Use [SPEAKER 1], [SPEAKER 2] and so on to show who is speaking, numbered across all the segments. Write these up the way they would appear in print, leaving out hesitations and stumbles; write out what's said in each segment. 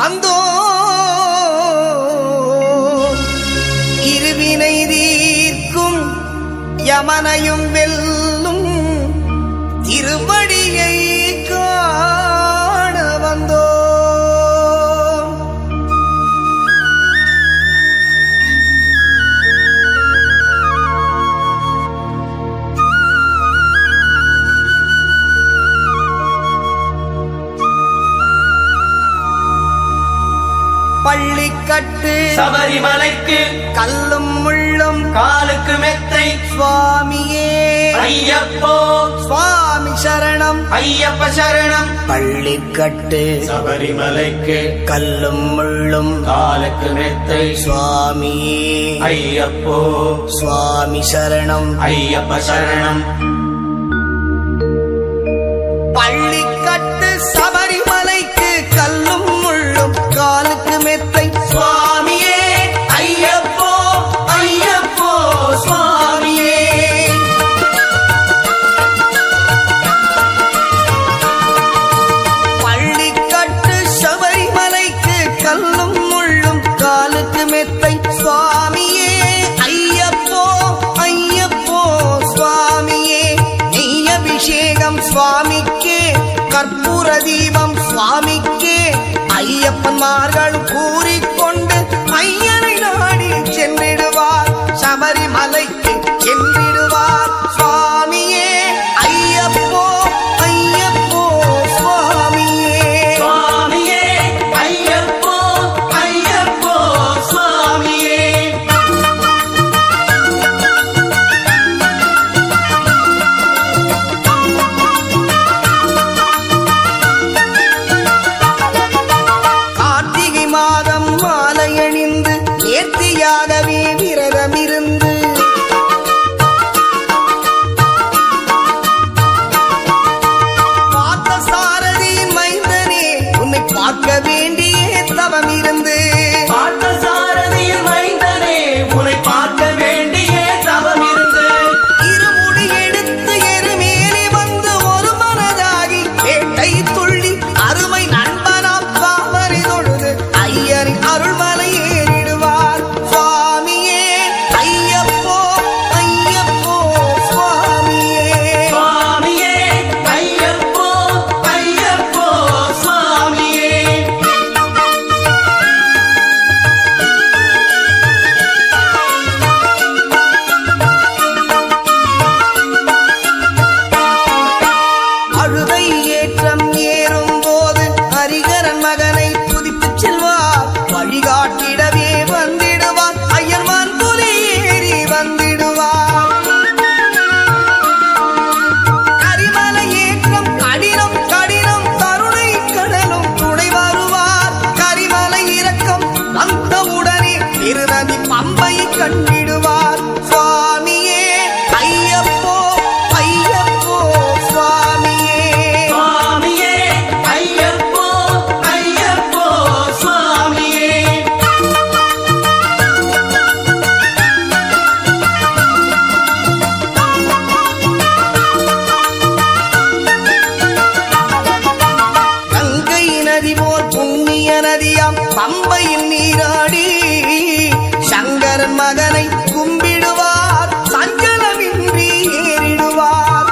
[SPEAKER 1] வந்தோ இருவினை தீர்க்கும் யமனையும் வெல்லும் திருவடியை காண வந்தோ பள்ளிக்கட்டு
[SPEAKER 2] சபரிமலைக்கு
[SPEAKER 1] கல்லும் முள்ளும்
[SPEAKER 2] காலுக்கு மெத்தை
[SPEAKER 1] சுவாமியே
[SPEAKER 2] ஐயப்போ
[SPEAKER 1] சுவாமி சரணம்
[SPEAKER 2] ஐயப்ப சரணம்.
[SPEAKER 1] பள்ளிக்கட்டு
[SPEAKER 2] சபரிமலைக்கு
[SPEAKER 1] கல்லும் முள்ளும்
[SPEAKER 2] காலுக்கு மெத்தை
[SPEAKER 1] சுவாமியே
[SPEAKER 2] ஐயப்போ
[SPEAKER 1] சுவாமி சரணம்
[SPEAKER 2] ஐயப்ப சரணம்.
[SPEAKER 1] பள்ளிக்கட்டு சபரிமலைக்கு கல்லும் முள்ளும் காலுக்கு மெத்தை
[SPEAKER 2] சுவாமியே ஐயப்போ ஐயப்போ சுவாமியே.
[SPEAKER 1] பள்ளிக்கட்டு சபரிமலைக்கு கல்லும் முள்ளும் காலுக்கு மெத்தை சுவாமியே ஐயப்போ ஐயப்போ சுவாமியே. நெய் அபிஷேகம் சுவாமிக்கே கற்பூர தீபம் சுவாமிக்கே ஐயப்பன்மார்கள் கூறிக்கொண்டு ஐயனை நாடி சென்றிடுவார் சபரிமலைக்கு சென்றிடுவார் சுவாமியே ஐயப்போ ஐயப்போ சுவாமியே
[SPEAKER 2] சுவாமியே ஐயப்போ ஐயப்போ சுவாமியே.
[SPEAKER 1] கார்த்திகை மாதம் மாலையணிந்து நேர்த்தியாகவே விரதமிருந்து பார்த்த சாரதியின் மைந்தனே உன்னை பார்க்க வேண்டிய தவம் இருந்து
[SPEAKER 2] பார்த்த சாரதியில் மைந்தனே உன்னை பார்க்க வேண்டிய தவம் இருந்து
[SPEAKER 1] இருமுடி எடுத்து எருமேலி வந்து ஒரு மனதாகி வேட்டை துள்ளி அருமை நண்பனாம் பாவரை தொழுது ஐயரின் அருள்மலை ஏறிடுவார் சுவாமியே ஐயப்போ ஐயப்போ சுவாமியே
[SPEAKER 2] சுவாமியே ஐயப்போ ஐயப்போ சுவாமியே.
[SPEAKER 1] அழுதை ஏற்றம் ஏறும் போது ஹரிகரன் மகனை துதித்துச் செல்வார் வழிகாட்டிடவே வந்திடுவார் ஐயர்வான் புலி ஏறி வந்திடுவார் கரிமலை ஏற்றம் கடினம் கடினம் கருணை கடலும் துணை வருவார் கரிமலை இறக்கம் வந்தவுடனே திருநதி பம்பை கண்டிடுவார் சுவாமியே ஐயப்போ ஐயப்போ சுவாமியே
[SPEAKER 2] சுவாமியே ஐயப்போ ஐயப்போ சுவாமியே.
[SPEAKER 1] கங்கை நதி போல் புண்ணிய நதியாம் பம்பையில் நீராடி சங்கரன் மகனை கும்பிடுவார் சஞ்சலமின்றி ஏறிடுவார்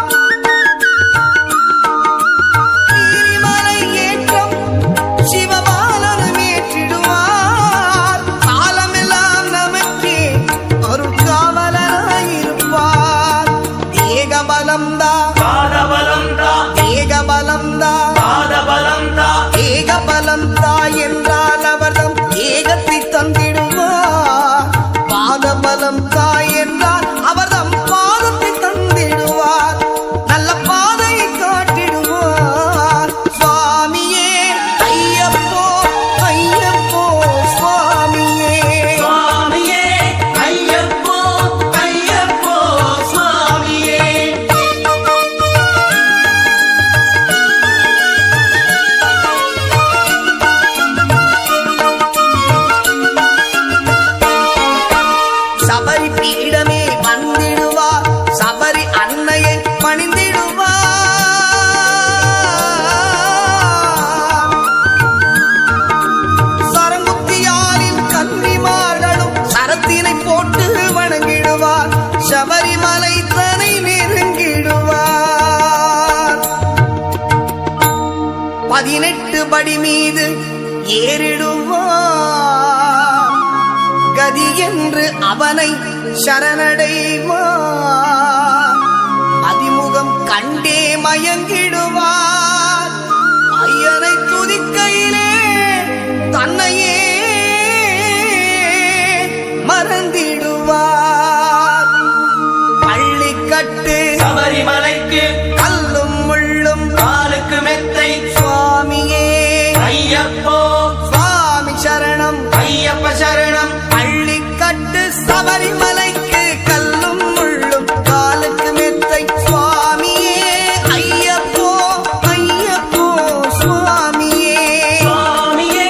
[SPEAKER 1] நீலிமலை ஏற்றம் சிவபாலனும் ஏற்றிடுவார் காலமெல்லாம் நமக்கே அருட்காவலராயிருப்பார் ஏகபலம்தா
[SPEAKER 2] பாதபலம்தா
[SPEAKER 1] ஏகபலம்தா
[SPEAKER 2] பாதபலம்தா
[SPEAKER 1] ஏகபலம்தா என்றால் அவர்தம் ஏகத்தை தந்திடுவார் பாதபலம் தாய் என்றால் அவர்தம் பாதத்தை தந்திடுவார் நல்ல பாதையை காட்டிடுவார் சுவாமியே ஐயப்போ ஐயப்போ சுவாமியே
[SPEAKER 2] சுவாமியே ஐயப்போ ஐயப்போ சுவாமியே.
[SPEAKER 1] சபரி பீடமே வந்திடுவார் சபரி அன்னையை பணிந்திடுவார். படி மீது ஏறிடுவார். கதி என்று அவனை சரணடைவார். அதிமுகம் கண்டே மயங்கிடுவார். ஐயனை துதிக்கையிலே தன்னையே மறந்திடுவார். பள்ளிக்கட்டு
[SPEAKER 2] சபரிமலைக்கு
[SPEAKER 1] கல்லும் முள்ளும்
[SPEAKER 2] காலுக்கு மெத்தை
[SPEAKER 1] சுவாமியே
[SPEAKER 2] ஐயப்போ
[SPEAKER 1] சுவாமி சரணம்
[SPEAKER 2] ஐயப்ப சரணம்.
[SPEAKER 1] பள்ளிக்கட்டு சபரிமலைக்கு கல்லும் முள்ளும் காலுக்கு மெத்தை சுவாமியே ஐயப்போ ஐயப்போ சுவாமியே
[SPEAKER 2] சுவாமியே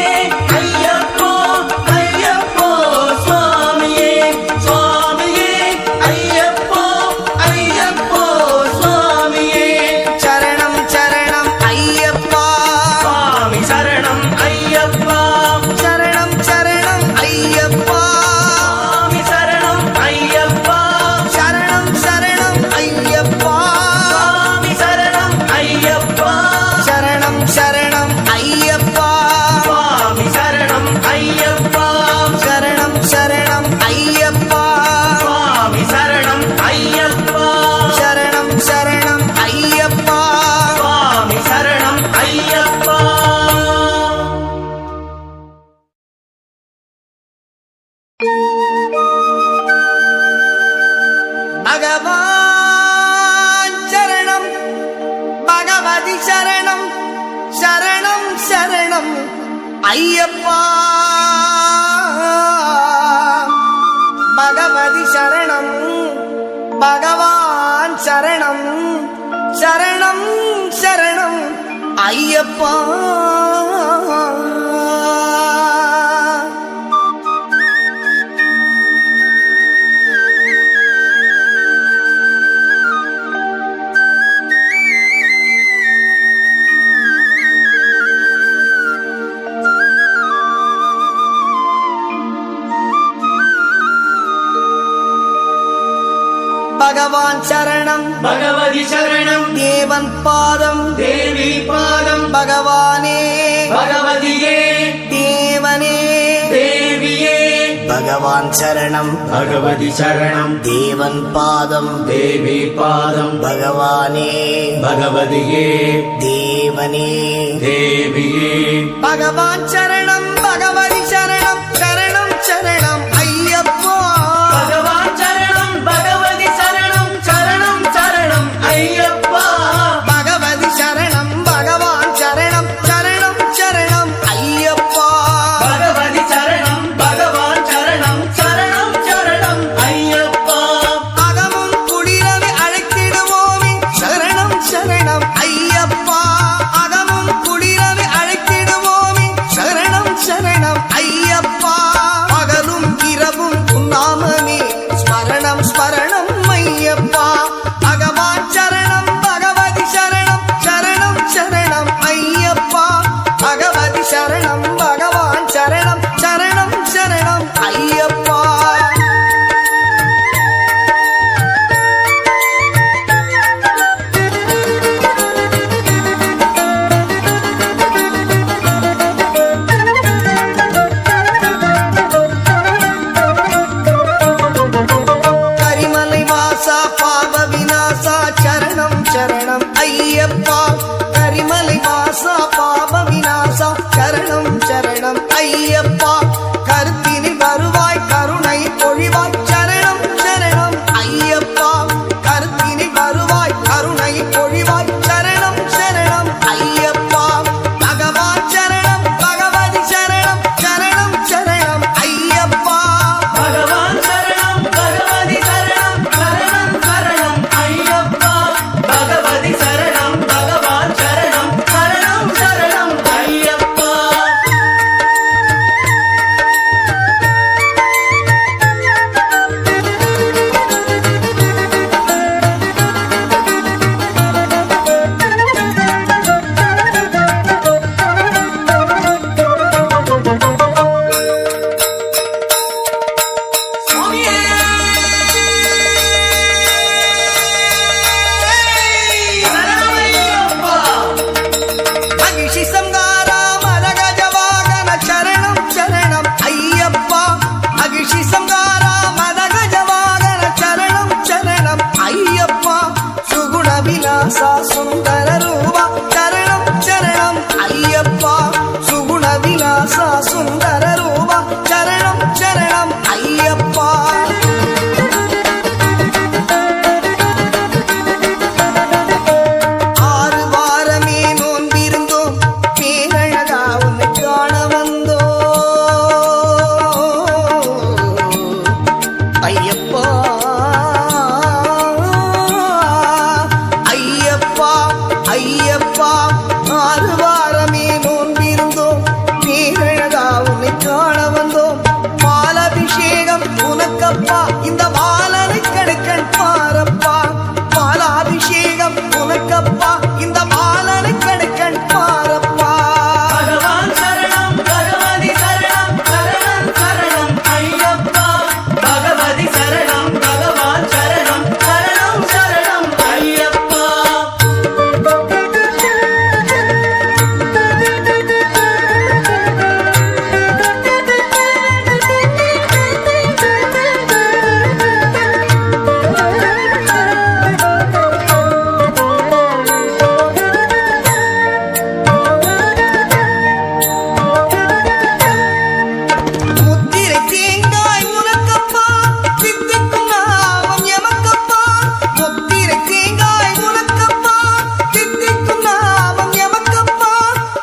[SPEAKER 2] ஐயப்போ ஐயப்போ சுவாமியே சுவாமியே ஐயப்போ ஐயப்போ சுவாமியே.
[SPEAKER 1] சரணம் சரணம் ஐயப்பா
[SPEAKER 2] சுவாமி சரணம் ஐயப்பா
[SPEAKER 1] சரணம் சரணம் ஐயப்பா
[SPEAKER 2] சுவாமி சரணம் ஐயப்பா
[SPEAKER 1] சரணம் சரணம் ஐயப்பா
[SPEAKER 2] சுவாமி சரணம் ஐயப்பா
[SPEAKER 1] சரணம் சரணம் ஐயப்பா
[SPEAKER 2] சுவாமி சரணம் ஐயப்பா
[SPEAKER 1] சரணம் சரணம் ஐயப்பா
[SPEAKER 2] சுவாமி சரணம் ஐயப்பா
[SPEAKER 1] சரணம் சரணம் ஐயப்பா
[SPEAKER 2] சுவாமி சரணம் ஐயப்பா.
[SPEAKER 1] பகவான் சரணம் பகவதி சரணம் சரணம் சரணம் ஐயப்பா பகவதி சரணம் பகவான் சரணம் சரணம் சரணம் ஐயப்பா. பகவான் சரணம்
[SPEAKER 2] பகவதி சரணம்
[SPEAKER 1] தேவன் பாதம்
[SPEAKER 2] தேவி பாதம்
[SPEAKER 1] பகவானே
[SPEAKER 2] பகவதியே
[SPEAKER 1] தேவனே
[SPEAKER 2] தேவியே.
[SPEAKER 1] பகவான் சரணம்
[SPEAKER 2] பகவதி சரணம்
[SPEAKER 1] தேவன் பாதம்
[SPEAKER 2] தேவி பாதம்
[SPEAKER 1] பகவானே
[SPEAKER 2] பகவதியே
[SPEAKER 1] தேவனே
[SPEAKER 2] தேவியே.
[SPEAKER 1] பகவான் சரணம் பகவதி சரணம் சரணம் சரணம் ஐயப்பா
[SPEAKER 2] பகவான் சரணம் பகவதி சரணம் சரணம் சரணம் ஐயப்பா.
[SPEAKER 1] பகவதி சரணம் பகவான் சரணம் சரணம் சரணம் ஐயப்பா
[SPEAKER 2] பகவதி சரணம் பகவான் சரணம் சரணம் சரணம் ஐயப்பா.
[SPEAKER 1] அகமும் குளிரவை அழைத்திடுவோமே சரணம் சரணம் ஐயப்பா அகமும் குளிரவை அழைத்திடுவோமே சரணம் சரணம் உனக்கப்பா இந்த பாலனை கடுக்கன் பாரப்பா பாலாபிஷேகம் உனக்கப்பா இந்த பாலனை கடுக்கன் பாரப்பா
[SPEAKER 2] பகவான் சரணம் பகவதி சரணம் சரணம் சரணம் ஐயப்பா பகவதி சரணம் பகவான் சரணம் சரணம் சரணம் ஐயப்பா
[SPEAKER 1] முத்திரை தேங்காய் உனக்கப்பா தித்திக்கும் நாமம் எமக்கப்பா முத்திரை தேங்காய் உனக்கப்பா தித்திக்கும் நாமம் எமக்கப்பா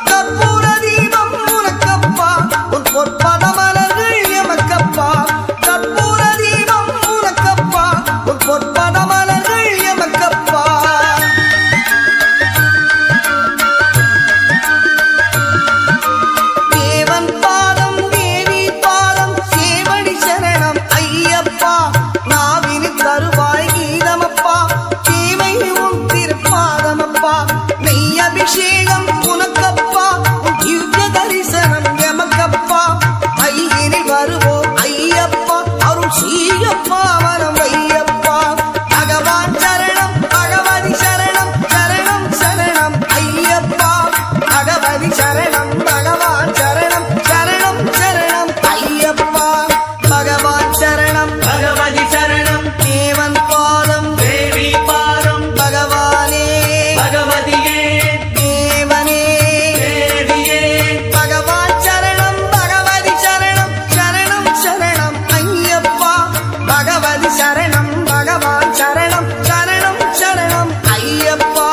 [SPEAKER 1] கற்பூர தீபம் உனக்கப்பா உன் பொற்பத மலர்கள் எமக்கப்பா கற்பூர தீபம் உனக்கப்பா உன் பொற்பத மலர்கள் எமக்கப்பா தேவன் பாதம் தேவி பாதம் சேவடி சரணம் ஐயப்பா நாவினு தருவாய் கீதமப்பா தேவை உன் திருப்பாதமப்பா நெய் அபிஷேகம் உனக்கப்பா உன் திவ்ய தரிசனம் எமக்கப்பா ஐயனில் வருவோம் ஐயப்பா அருள் சீயப்பா வரம் ஐயப்பா பகவான் சரணம் பகவதி சரணம் சரணம் சரணம் ஐயப்பா பகவதி சரணம் பகவான் சரணம் சரணம் சரணம் ஐயப்பா பகவான் சரணம்
[SPEAKER 2] பகவதி சரணம்
[SPEAKER 1] தேவன் பாதம்
[SPEAKER 2] தேவி பாதம்
[SPEAKER 1] பகவானே
[SPEAKER 2] பகவதியே
[SPEAKER 1] தேவனே
[SPEAKER 2] தேவியே
[SPEAKER 1] பகவான் சரணம் பகவதி சரணம் சரணம் சரணம் ஐயப்பா பகவதி சரணம் பகவான் சரணம் சரணம் சரணம் ஐயப்பா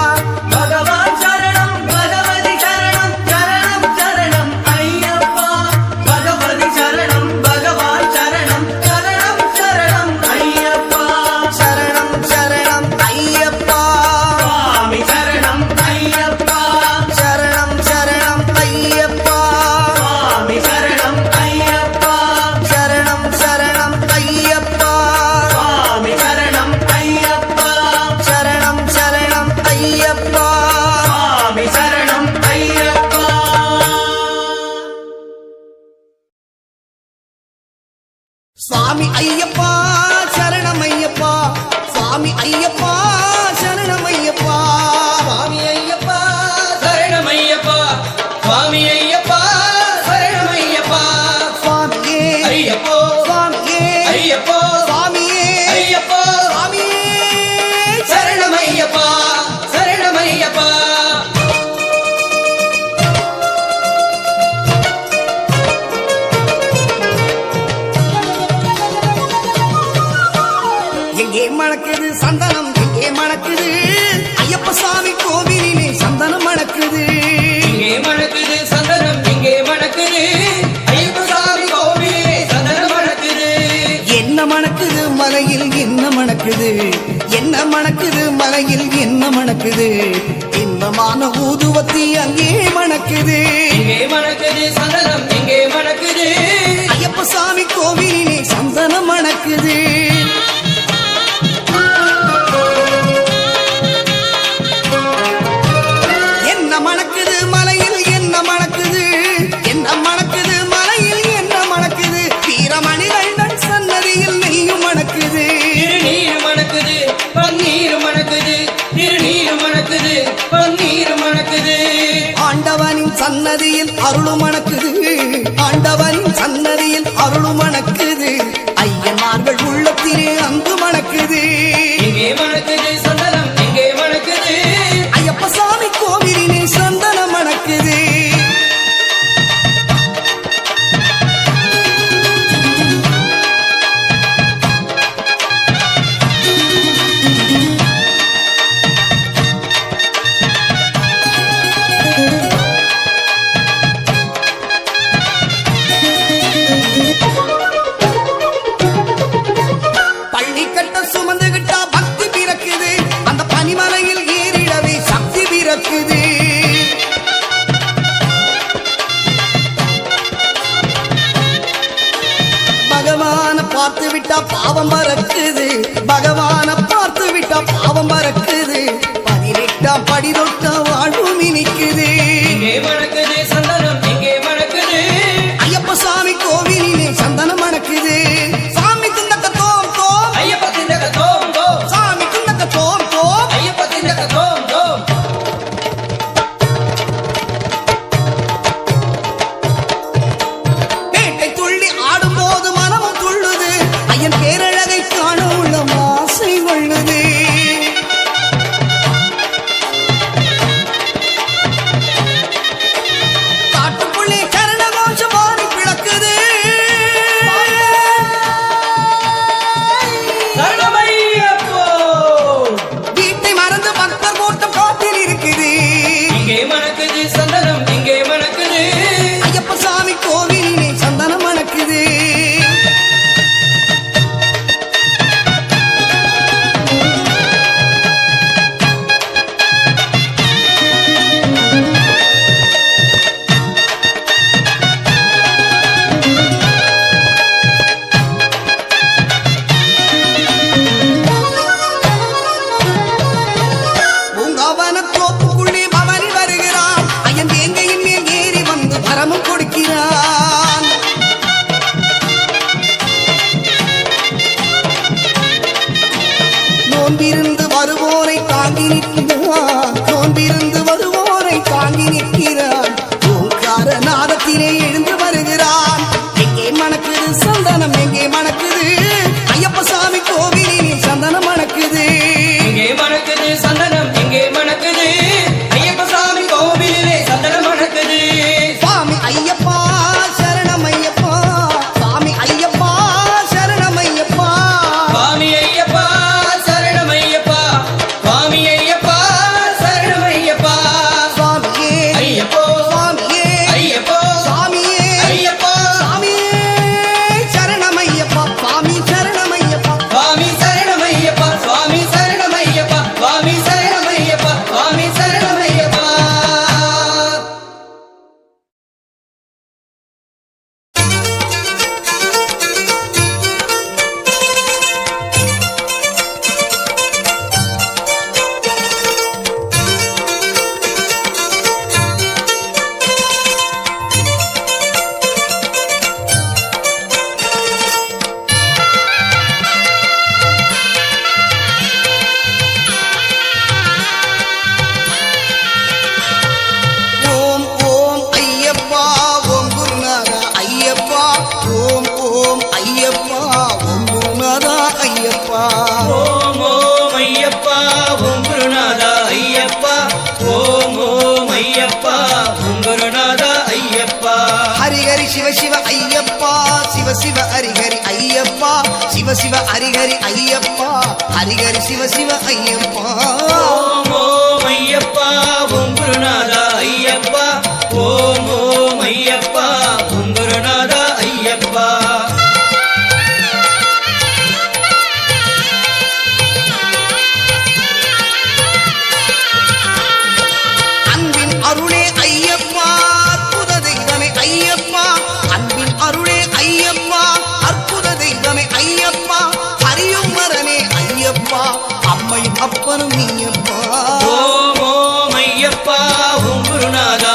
[SPEAKER 2] பகவான் சரணம் பகவதி சரணம் சரணம் சரணம் ஐயப்பா பகவதி சரணம் பகவான் சரணம் சரணம் சரணம் ஐயப்பா
[SPEAKER 1] சரணம் சரணம் ஐயப்பா
[SPEAKER 2] சுவாமி சரணம் ஐயப்பா
[SPEAKER 1] சரணம் சரணம் ஐயப்பா
[SPEAKER 2] சுவாமி சரணம் ஐயப்பா
[SPEAKER 1] சரணம் சரணம் ஐயப்பா
[SPEAKER 2] சுவாமி சரணம் ஐயப்பா
[SPEAKER 1] சரணம் சரணம் ஐயப்பா
[SPEAKER 2] சுவாமி சரணம் ஐயப்பா
[SPEAKER 1] சுவாமி ஐயப்பா சரணம் ஐயப்பா சுவாமி ஐயப்பா சரணம் ஐயப்பா சுவாமி ஐயப்பா
[SPEAKER 3] சரணமையப்பா சுவாமி ஐயப்பா சரணமையப்பா
[SPEAKER 1] சுவாமியே
[SPEAKER 3] ஐயப்போ
[SPEAKER 1] சுவாமியே
[SPEAKER 3] ஐயப்போ
[SPEAKER 1] சுவாமியே
[SPEAKER 3] ஐயப்போ
[SPEAKER 1] சுவாமியே
[SPEAKER 3] சரணமையப்பா சரணமையப்பா
[SPEAKER 1] எங்கே மணக்குது சந்தனம் எங்கே மணக்குது ஐயப்ப சாமி கோவிலிலே சந்தனம் மணக்குது
[SPEAKER 3] இங்கே மணக்குது சந்தனம் இங்கே மணக்குது ஐயப்ப சாமி கோவிலே சந்தனம் மணக்குது
[SPEAKER 1] என்ன மணக்குது மலையில் என்ன மணக்குது என்ன மணக்குது மலையில் என்ன மணக்குது இன்பமான ஊதுவத்தி அங்கே மணக்குது
[SPEAKER 3] இங்கே மணக்குது சந்தனம் இங்கே மணக்குது
[SPEAKER 1] ஐயப்ப சாமி கோவிலிலே சந்தனம் மணக்குது என்ன மணக்குது மலையில் என்ன மணக்குது என்ன மணக்குது மலையில் என்ன மணக்குது வீரமணிகண்டன் சன்னதியில் நெய்யும் மணக்குது
[SPEAKER 3] திருநீர் மணக்குது பன்னீர் மணக்குது திருநீர் மணக்குது பன்னீர் மணக்குது
[SPEAKER 1] ஆண்டவனின் சன்னதியில் அருளும் மணக்குது ஆண்டவனின் சன்னதியில் அருளும் மணக்குது ஐயன்மார்கள் உள்ளத்திலே அன்பு மணக்குது
[SPEAKER 3] இங்கே மணக்குது சந்தனம் இங்கே மணக்குது
[SPEAKER 1] ஐயப்ப சாமி கோவிலிலே சந்தனம் மணக்குது விட்டா பாவம் பறக்குது, பகவான பார்த்து விட்டா பாவம் பறக்குது, 18ஆம் படி தொட்ட வாழ்வும் இனிக்குது.
[SPEAKER 3] இங்கே மணக்குது சந்தனம் இங்கே மணக்குது,
[SPEAKER 1] ஐயப்ப சாமி கோவிலிலே சந்தனம் மணக்குது. சாமி திண்டக்க தோம் தோம்,
[SPEAKER 3] ஐயப்ப திண்டக தோம் தோம்,
[SPEAKER 1] சாமி திண்டக்க தோம் தோம்.
[SPEAKER 3] ஐயப்ப திண்டக தோம் தோம்.
[SPEAKER 1] பேட்டை துள்ளி ஆடும்போது மனமும் துள்ளுது, ஐயன் பேரழகை காண உள்ள ஆசை கொள்ளுது. காட்டுக்குள்ளே கரண கோஷம் மாறி பிளக்குது.
[SPEAKER 3] சரணமையப்போ.
[SPEAKER 1] வீட்டை மறந்து பக்தர் கூட்டம் காட்டில் இருக்குது.
[SPEAKER 3] இங்கே மணக்குது சந்தனம் இங்கே மணக்குது,
[SPEAKER 1] ஐயப்ப சாமி கோவிலிலே சந்தனம் மணக்குது. பூங்காவன தோப்புக்குள்ளே பவனி வருகிறான், ஐயன் வேங்கையின் மேல் ஏறி வந்து வரமும் கொடுக்கிறான். நோன்பிருந்து வருவோரை தாங்கி நிற்கிறான், நோன்பிருந்து வருவோரை தாங்கி நிற்கிறான். ஓங்கார நாதத்திலே எழுந்து வருகிறான். எங்கே மணக்குது சந்தனம் எங்கே மணக்குது, ஐயப்ப சாமி கோவிலிலே சந்தனம் மணக்குது.
[SPEAKER 3] இங்கே மணக்குது சந்தனம் இங்கே மணக்குது, ஐயப்ப சாமி கோவிலிலே சந்தனம் மணக்குது.
[SPEAKER 1] சுவாமி ஐயப்பா சரணம் ஐயப்பா, சுவாமி ஐயப்பா சரணம் ஐயப்பா.
[SPEAKER 3] சுவாமி ஐயப்பா சரணமையப்பா, சுவாமி ஐயப்பா சரணமையப்பா.
[SPEAKER 1] சுவாமியே
[SPEAKER 3] ஐயப்போ
[SPEAKER 1] சுவாமியே
[SPEAKER 3] ஐயப்போ
[SPEAKER 1] சுவாமியே
[SPEAKER 3] ஐயப்போ,
[SPEAKER 1] சுவாமியே சரணம் ஐயப்பா, சுவாமி சரணம் ஐயப்பா.
[SPEAKER 3] சுவாமி சரணமையப்பா, சுவாமி சரணமையப்பா, சுவாமி சரணமையப்பா, சுவாமி சரணமையப்பா.
[SPEAKER 1] ஓம் ஓம் ஐயப்பா ஓம் குருநாதா ஐயப்பா, ஓம் ஓம் ஐயப்பா ஓம் குருநாதா ஐயப்பா.
[SPEAKER 3] ஓம் ஓம் ஐயப்பா ஓம் குருநாதா ஐயப்பா, ஓம் ஓம் ஐயப்பா ஓம் குருநாதா ஐயப்பா.
[SPEAKER 1] ஹரிஹரி சிவ சிவ ஐயப்பா, சிவ சிவ ஹரிஹரி ஐயப்பா, சிவ சிவ ஹரிஹரி ஐயப்பா, ஹரிஹரி சிவ சிவ ஐயப்பா.
[SPEAKER 3] ஓம் ஓம் ஐயப்பா ஓம் குருநாதா ஐயப்பா, ஓம் ஓம் ஐயப்பா ஓம் குருநாதா ஐயப்பா.
[SPEAKER 1] அன்பின் அருளே ஐயப்பா அற்புத தெய்வமே ஐயப்பா, அன்பின் அருளே ஐயப்பா அற்புத தெய்வமே ஐயப்பா, ஹரியும் மரனே ஐயப்பா, அம்மையும் அப்பனும் நீயப்பா.
[SPEAKER 3] ஓம் ஓம் ஐயப்பா ஓம் குருநாதா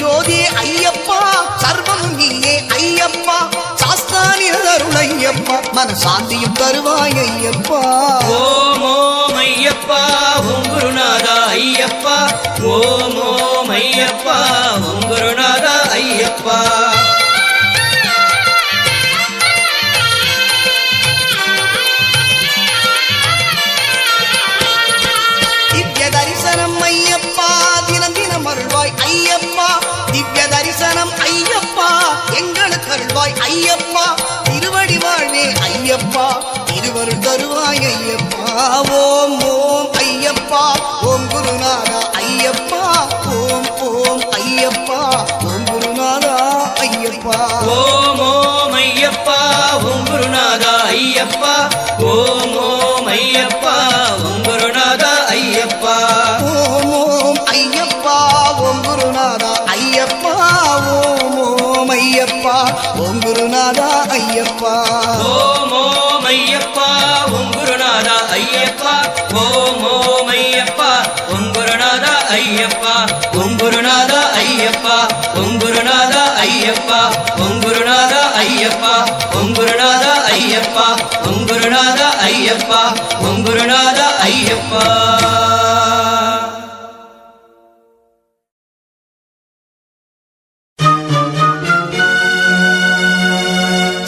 [SPEAKER 1] ஜோதியே ஐயப்பா சர்வமும் நீயே ஐயப்பா சாஸ்தானியருள் ஐயப்பா மனசாந்தியும் தருவாய் ஐயப்பா
[SPEAKER 3] ஓம் ஓம் ஐயப்பா ஓம் குருநாதா ஐயப்பா ஓம் ஓம் ஐயப்பா ஓம் குருநாதா ஐயப்பா
[SPEAKER 1] திவ்ய தரிசனம் ஐயப்பா தினம் தினம் அருள்வாய் ஐயப்பா திவ்ய தரிசனம் ஐயப்பா எங்களுக்கு அருள்வாய் ஐயப்பா திருவடி வாழ்வே ஐயப்பா திருவருள் தருவாய் ஐயப்பா ஓம் ஓம் ஐயப்பா ஓம் குருநாதா ஐயப்பா ஓம் ஓம் ஐயப்பா ஓம் குருநாதா ஐயப்பா
[SPEAKER 3] ஓம் ஓம் ஐயப்பா ஓம் குருநாதா ஐயப்பா ஓம் ஓம் ஐயப்பா ஓம் குருநாதா ஐயப்பா
[SPEAKER 1] ஓம் ஓம் ஐயப்பா ஓம் குருநாதா ஐயப்பா ஓம் ஓம் ஐயப்பா ஓம் குருநாதா ஐயப்பா
[SPEAKER 3] ஓம் ஓம் ஐயப்பா ஓம் குருநாதா ஐயப்பா ஓம் ஓம் ஐயப்பா ஓம் குருநாதா ஐயப்பா ஓம் குருநாதா ஐயப்பா ஓம் குருநாதா ஐயப்பா ஓம் குருநாதா ஐயப்பா ஓம் குருநாதா ஐயப்பா ஓம் குருநாதா ஐயப்பா ஓம் குருநாதா ஐயப்பா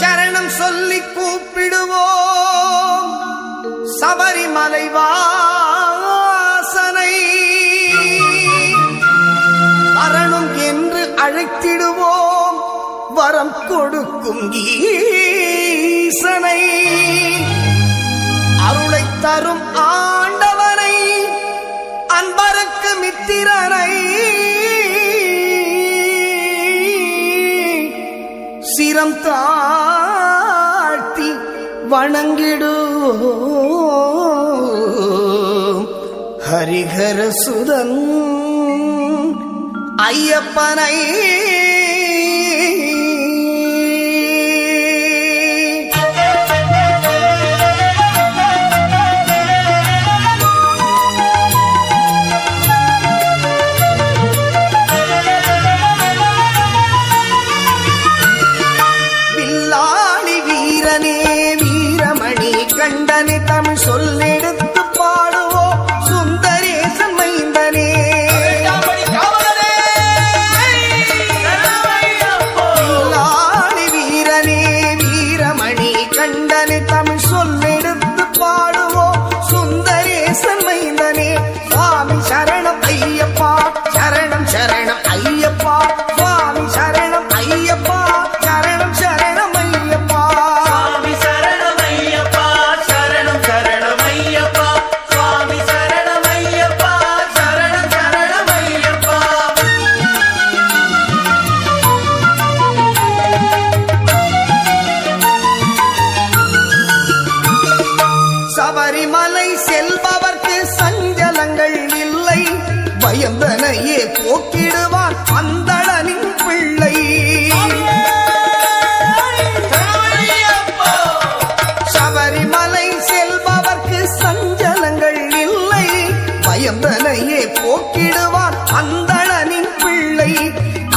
[SPEAKER 1] சரணம் சொல்லி கூப்பிடுவோம் சபரிமலை வாசனை வரணும் என்று அழைத்திடுவோம் வரம் கொடுக்கும் ஈசனை அருளை தரும் ஆண்டவனை அன்பருக்கு மித்திரனை சிரம் தாழ்த்தி வணங்கிடுவோம் ஹரிஹர சுதன் ஐயப்பனை வில்லாளி வீரனே வீரமணி கண்டனே தமிழ் சொல்லெடுத்து பாடுவோம் சுந்தரேசன் மைந்தனே வில்லாளி வீரனே வீரமணி கண்டனே தமிழ் சொல்லெடுத்து பாடுவோம் சுந்தரேசன் மைந்தனே சுவாமி சரணம் ஐயப்பா சரணம் சரணம் ஐயப்பா சுவாமி சரணம் ஐயப்பா சரணம் சரணம் ஐயப்பா
[SPEAKER 2] சுவாமி சரணமையப்பா சரணம் சரணமையப்பா சுவாமி சரணமையப்பா சரணம் சரணமையப்பா
[SPEAKER 1] சபரிமலை செல்பவர்க்கு சஞ்சலங்கள் இல்லை பயந்தனையே போக்கிடுவான் அந்தளனின் பிள்ளை சபரிமலை செல்பவர்க்கு சஞ்சலங்கள் இல்லை பயந்தனையே போக்கிடுவான் அந்தளனின் பிள்ளை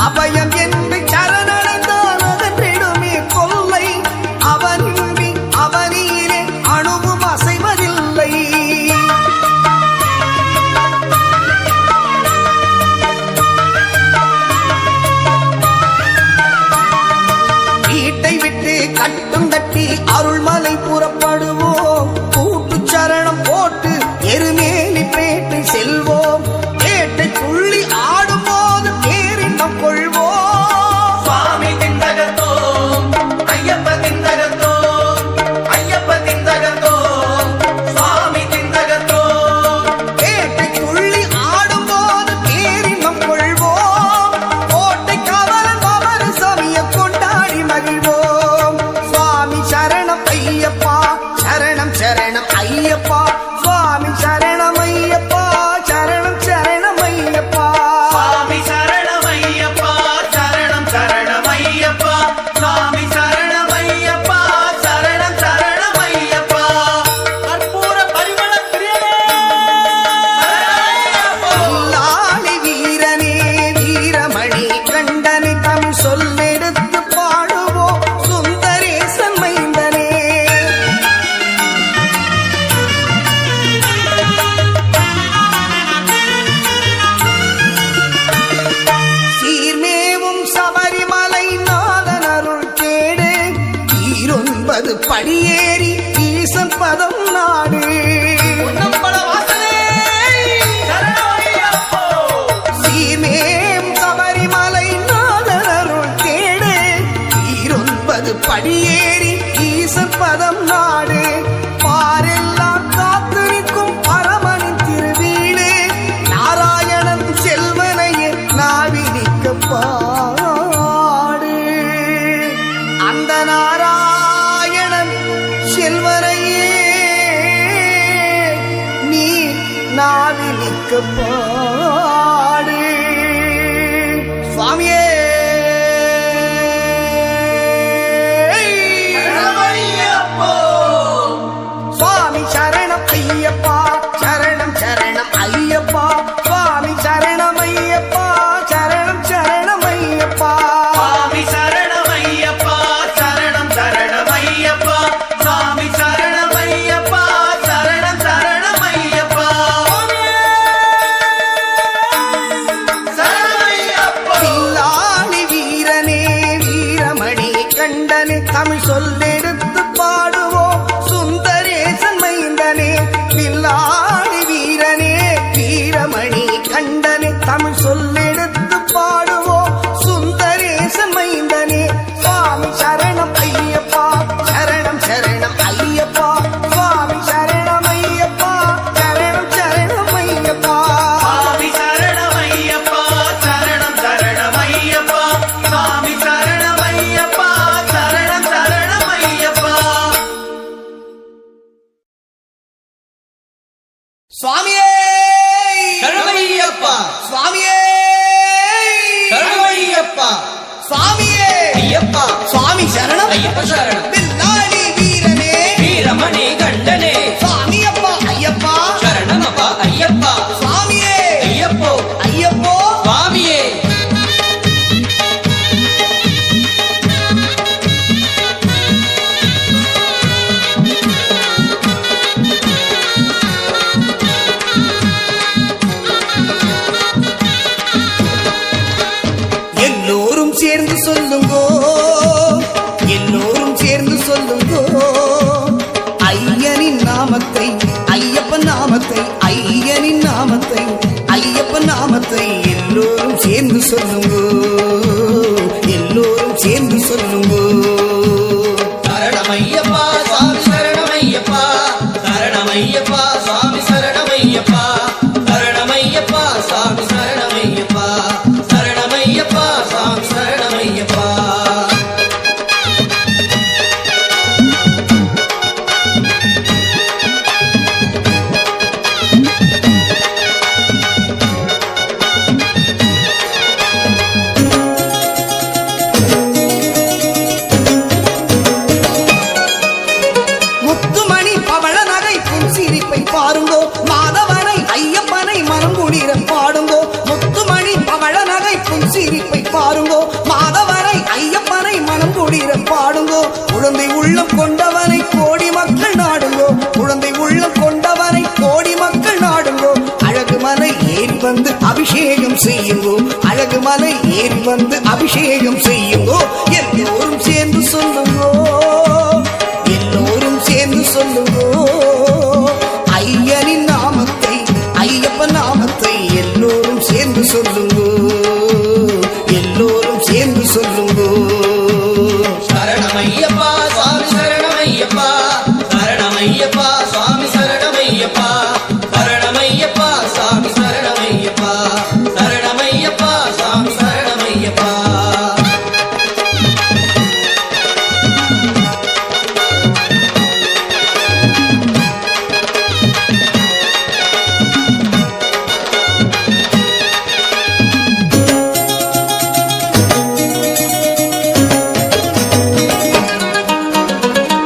[SPEAKER 1] அபயம் என்று சரணடைந்தான் அகன்றிடுமே கொல்லை அவனின்றி அவனியிலே அணுவும் அசைவதில்லை படியேறி ஈசன் பதம் நாடு.
[SPEAKER 2] பொன்னம்பல வாசலே சரணம் ஐயப்போ.
[SPEAKER 1] சீமேம் சபரிமலை நாதனருள் தேடு. 9 படியேறி ஈசன் பதம் நாடு. பாரெல்லாம் காத்து நிற்கும் பரமனின் திருவீடு. நாராயணன் செல்வனையே நாவி நிற்க பாடு. அந்த நாராயணன் செல்வனையே நீ நாவி நிற்க பாடு. சுவாமியே
[SPEAKER 2] சரணம் ஐயப்போ.
[SPEAKER 1] சுவாமி சரணம் ஐயப்பா சரணம் சரணம் ஐயப்பா. சுவாமி சரணம் ஐயப்பா சரணம் சரணம் ஐயப்பா.
[SPEAKER 2] சுவாமி சரணம் ஐயப்பா சரணம் சரணம் ஐயப்பா. சுவாமி சரணம் ஐயப்பா சரணம் சரணம் ஐயப்பா. சரணம் ஐயப்பா.
[SPEAKER 1] பில்லாளி வீரனே வீரமணி கண்டனே தமிழ் சொல்லெடுத்து பாடுவோம் சுந்தரேசன் மைந்தனே. பில்லாளி வீரனே வீரமணி கண்டனே தமிழ் சொல்லெடுத்து பாடுவோம் சுந்தரேசன் மைந்தனே. சுவாமி சரணம் ஐயப்பா சரணம் சரணம் ஐயப்பா. சுவாமி சரணம் ஐயப்பா சரணம் சரணம் ஐயப்பா.
[SPEAKER 2] சுவாமி சரணம் ஐயப்பா சரணம் சரணம் ஐயப்பா. சுவாமி சரணம் ஐயப்பா சரணம் சரணம் ஐயப்பா.
[SPEAKER 1] சுவாமியே
[SPEAKER 3] சரணமையப்பா
[SPEAKER 1] சுவாமியே
[SPEAKER 3] சரணமையப்பா
[SPEAKER 1] சுவாமியே
[SPEAKER 3] ஐயப்பா
[SPEAKER 1] சுவாமி சரணம்
[SPEAKER 3] ஐயப்ப சரணம்
[SPEAKER 1] பில்லாளி வீரனே
[SPEAKER 3] வீரமணி கண்டனே
[SPEAKER 1] சுவாமி அப்பா ஐயப்பா
[SPEAKER 3] சரணமப்பா ஐயப்பா
[SPEAKER 1] சுவாமியே
[SPEAKER 3] ஐயப்போ
[SPEAKER 1] ஐயப்போ
[SPEAKER 3] சுவாமியே.
[SPEAKER 1] எல்லோரும் சேர்ந்து சொல்லுங்கோ எல்லோரும் சேர்ந்து சொல்லுங்கோ ஐயனின் நாமத்தை ஐயப்பன் நாமத்தை ஐயனின் நாமத்தை ஐயப்பன் நாமத்தை எல்லோரும் சேர்ந்து சொல்லுங்கோ எல்லோரும் சேர்ந்து சொல்லுங்கோ.
[SPEAKER 3] சரணமையப்பா சுவாமி சரணமையப்பா சரணமையப்பா சுவாமி சரணமையப்பா சரணமையப்பா சுவாமி சரணமையப்பா சரணமையப்பா சுவாமி சரணமையப்பா.
[SPEAKER 1] முத்துமணி பவள நகை புன்சிரிப்பை பாருங்கோ மாதவனை ஐயப்பனை மனம் குளிர பாடுங்கோ. முத்துமணி பவள நகை புன்சிரிப்பை பாருங்கோ மாதவனை ஐயப்பனை மனம் குளிர பாடுங்கோ. குழந்தை உள்ளம் கொண்டவனை கோடி மக்கள் நாடுங்கோ குழந்தை உள்ளம் கொண்டவனை கோடி மக்கள் நாடுங்கோ. அழகு மலை ஏறி வந்து அபிஷேகம் செய்யுங்கோ அழகு மலை ஏறி வந்து அபிஷேகம் செய்யுங்கோ. எல்லோரும் சேர்ந்து சொல்லுங்கோ எல்லோரும் சேர்ந்து சொல்லுங்கோ ஐயனின் நாமத்தை ஐயப்பன் நாமத்தை எல்லோரும் சேர்ந்து சொல்லுங்கோ எல்லோரும் சேர்ந்து சொல்லுங்கோ.
[SPEAKER 3] சரணமையப்பா சுவாமி சரணமையப்பா சரணமையப்பா சுவாமி சரணமையப்பா சரணமையப்பா சுவாமி சரணமையப்பா சரணமையப்பா சுவாமி சரணமையப்பா.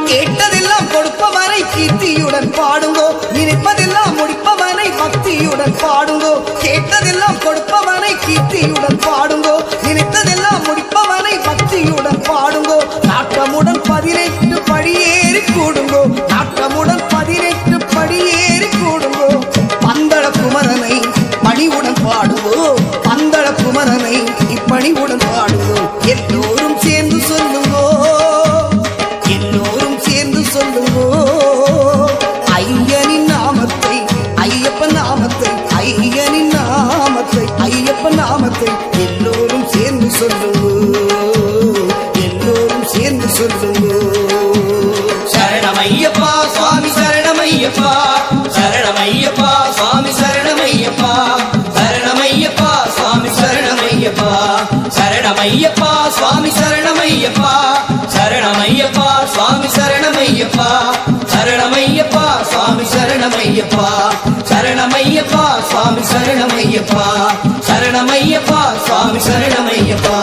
[SPEAKER 1] கேட்டதெல்லாம் கொடுப்பவனை கீர்த்தியுடன் பாடுங்கோ நினைப்பதெல்லாம் முடிப்பவனை பக்தியுடன் பாடுங்கோ. கேட்டதெல்லாம் கொடுப்பவனை கீர்த்தியுடன் பாடுங்கோ நினைத்ததெல்லாம் முடிப்பவனை பக்தியுடன் பாடுங்கோ. நாட்டமுடன் 18 படியேறி கூடுங்கோ நாட்டமுடன் 18 படியேறி கூடுங்கோ. பந்தள குமரனை பணிவுடன் பாடுங்கோ பந்தள குமரனை இப்பணிவுடன் பாடுங்கோ. எல்லோரும் சேர்ந்து சொல்லுங்கோ எல்லோரும் சேர்ந்து
[SPEAKER 3] சுவாமி சரணமையப்பா சரணமையப்பா சுவாமி சரணமையப்பா சரணமையப்பா சுவாமி சரணமையப்பா சரணமையப்பா சுவாமி சரணமையப்பா சரணமையப்பா சுவாமி சரணமையப்பா.